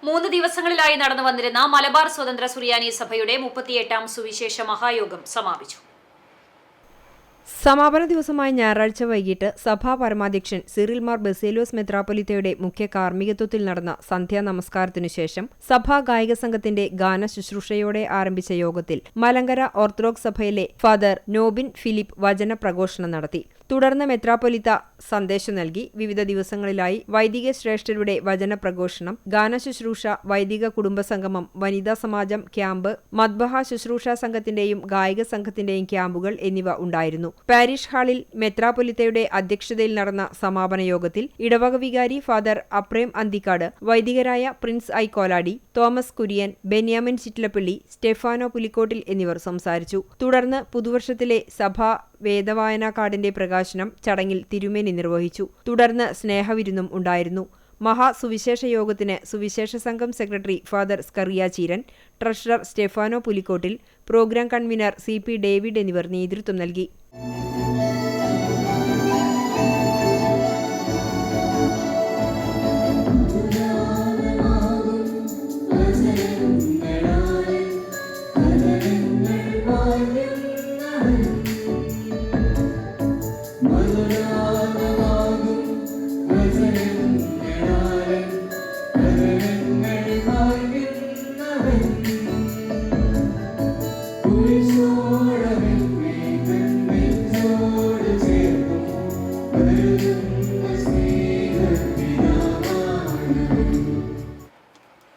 3 ദിവസങ്ങളിലായി നടന്നു വന്നിരുന്ന മലബാർ സ്വതന്ത്ര സുറിയാനി സഭയുടെ 38ാം സുവിശേഷ മഹായോഗം സമാപിച്ചു. സമാപന ദിവസമായ ഞായറാഴ്ച വൈകിട്ട് സഭാ പരമാധ്യക്ഷൻ സിറിൽ മാർ ബസേലിയോസ് മെത്രാപ്പൊലീത്തയുടെ മുഖ്യ കാർമ്മികത്വത്തിൽ നടന്ന സന്ധ്യാ നമസ്കാരത്തിനു ശേഷം സഭാ ഗായക സംഘത്തിന്റെ ഗാന ശുശ്രൂഷയോടെ ആരംഭിച്ച യോഗത്തിൽ മലങ്കര ഓർത്തഡോക്സ് സഭയിലെ ഫാദർ നോബിൻ ഫിലിപ്പ് വചന പ്രഘോഷണം നടത്തി. തുടർന്ന് മെത്രാപ്പൊലീത്ത സന്ദേശം നൽകി. വിവിധ ദിവസങ്ങളിലായി വൈദിക ശ്രേഷ്ഠരുടെ വചന പ്രഘോഷണം, ഗാനശുശ്രൂഷ, വൈദിക കുടുംബസംഗമം, വനിതാ സമാജം ക്യാമ്പ്, മദ്ബഹ ശുശ്രൂഷ സംഘത്തിന്റെയും ഗായക സംഘത്തിന്റെയും ക്യാമ്പുകൾ എന്നിവ ഉണ്ടായിരുന്നു. പാരിഷ് ഹാളിൽ മെത്രാപ്പൊലീത്തയുടെ അധ്യക്ഷതയിൽ നടന്ന സമാപന യോഗത്തിൽ ഇടവക വികാരി ഫാദർ അപ്രേം അന്തിക്കാട്, വൈദികരായ Prince I Koladi, Thomas Kurian, Benyamin Chittilappilly, Stefano Pulikkottil എന്നിവർ സംസാരിച്ചു. തുടർന്ന് പുതുവർഷത്തിലെ സഭാ വേദവായനാ കാർഡിന്റെ പ്രകാശനം ചടങ്ങിൽ തിരുമേനി നിർവഹിച്ചു. തുടർന്ന് സ്നേഹവിരുന്നും ഉണ്ടായിരുന്നു. മഹാസുവിശേഷ യോഗത്തിന് സുവിശേഷ സംഘം secretary father Scaria Cheeran, treasurer Stephano Pulikottil, programme convener CP David എന്നിവർ നേതൃത്വം നൽകി.